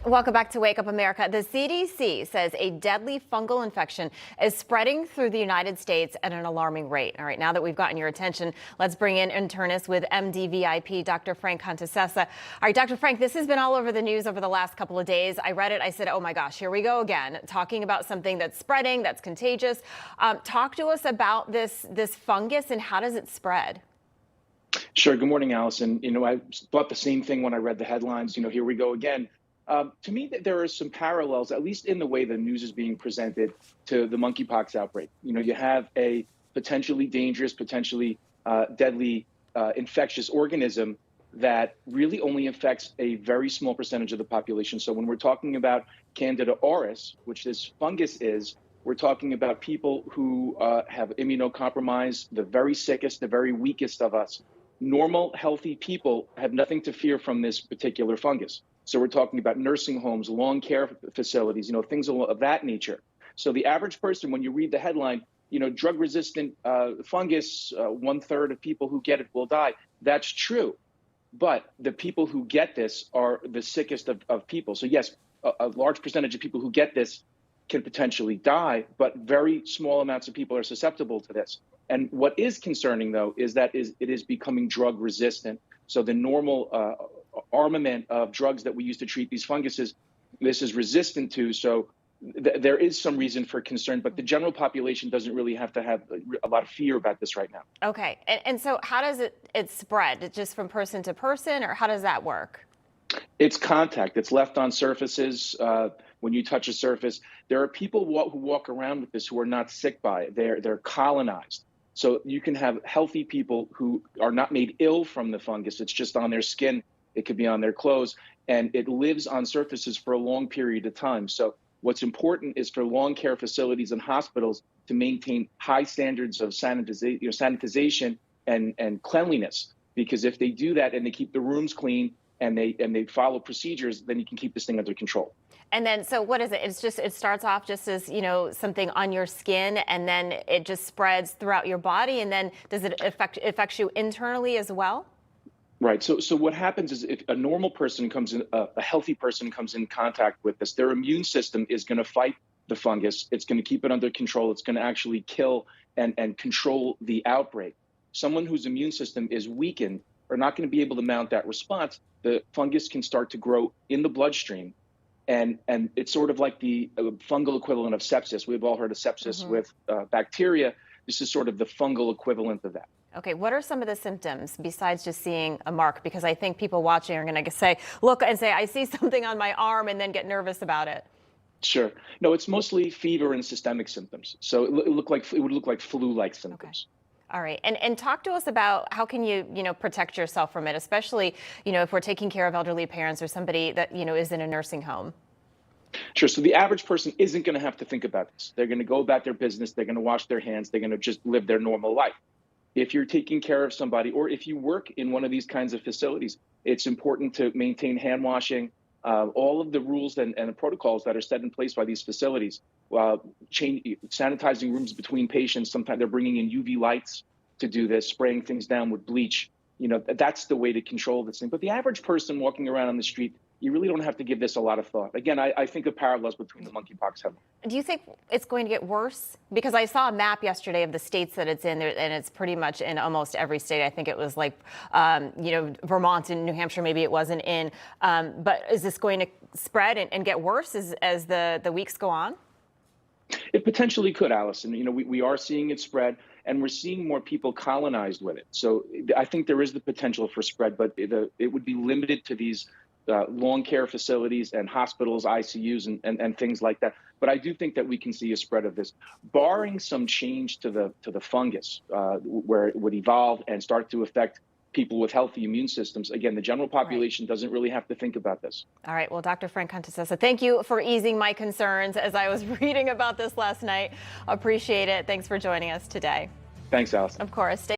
Welcome back to Wake Up America. The CDC says a deadly fungal infection is spreading through the United States at an alarming rate. All right, now that we've gotten your attention, let's bring in internist with MD-VIP, Dr. Frank Contacessa. All right, Dr. Frank, this has been all over the news over the last couple of days. I read it. I said, oh my gosh, here we go again, talking about something that's spreading, that's contagious. Talk to us about this fungus and how does it spread? Sure. Good morning, Allison. I thought the same thing when I read the headlines. Here we go again. To me, there are some parallels, at least in the way the news is being presented, to the monkeypox outbreak. You have a potentially dangerous, potentially deadly infectious organism that really only affects a very small percentage of the population. So when we're talking about Candida auris, which this fungus is, we're talking about people who have immunocompromised, the very sickest, the very weakest of us. Normal, healthy people have nothing to fear from this particular fungus. So we're talking about nursing homes, long care facilities, things of that nature. So the average person, when you read the headline, drug-resistant fungus, 1/3 of people who get it will die. That's true. But the people who get this are the sickest of people. So yes, a large percentage of people who get this can potentially die, but very small amounts of people are susceptible to this. And what is concerning, though, is that it is becoming drug resistant. So the normal armament of drugs that we use to treat these funguses, this is resistant to. So there is some reason for concern, but the general population doesn't really have to have a lot of fear about this right now. Okay. And so how does it spread? Just from person to person, or how does that work? It's contact. It's left on surfaces. When you touch a surface, there are people who walk around with this who are not sick by it. They're colonized. So you can have healthy people who are not made ill from the fungus. It's just on their skin. It could be on their clothes, and it lives on surfaces for a long period of time. So what's important is for long care facilities and hospitals to maintain high standards of sanitization and cleanliness, because if they do that and they keep the rooms clean and they follow procedures, then you can keep this thing under control. And then, so what is it? It starts off just as, something on your skin, and then it just spreads throughout your body. And then does it affect you internally as well? Right. So what happens is if a normal person comes in, a healthy person comes in contact with this, their immune system is going to fight the fungus. It's going to keep it under control. It's going to actually kill and control the outbreak. Someone whose immune system is weakened are not going to be able to mount that response. The fungus can start to grow in the bloodstream. And it's sort of like the fungal equivalent of sepsis. We've all heard of sepsis with bacteria. This is sort of the fungal equivalent of that. Okay, what are some of the symptoms besides just seeing a mark? Because I think people watching are going to say, look and say, I see something on my arm, and then get nervous about it. Sure. No, it's mostly fever and systemic symptoms. So it would look like flu-like symptoms. Okay. All right. And talk to us about how can you, protect yourself from it, especially, if we're taking care of elderly parents or somebody that, is in a nursing home. Sure. So the average person isn't going to have to think about this. They're going to go about their business. They're going to wash their hands. They're going to just live their normal life. If you're taking care of somebody, or if you work in one of these kinds of facilities, it's important to maintain hand washing, all of the rules and the protocols that are set in place by these facilities. Sanitizing rooms between patients. Sometimes they're bringing in UV lights to do this, spraying things down with bleach. That's the way to control this thing. But the average person walking around on the street, you really don't have to give this a lot of thought. Again, I think of parallels between the monkeypox headline. Do you think it's going to get worse? Because I saw a map yesterday of the states that it's in, and it's pretty much in almost every state. I think it was like, Vermont and New Hampshire, maybe it wasn't in. But is this going to spread and get worse as the weeks go on? It potentially could, Allison. We are seeing it spread, and we're seeing more people colonized with it. So I think there is the potential for spread, but it would be limited to these long care facilities and hospitals, ICUs, and things like that. But I do think that we can see a spread of this, barring some change to the fungus, where it would evolve and start to affect people with healthy immune systems. Again, the general population doesn't really have to think about this. All right. Well, Dr. Frank Contacessa, thank you for easing my concerns as I was reading about this last night. Appreciate it. Thanks for joining us today. Thanks, Allison. Of course. Stay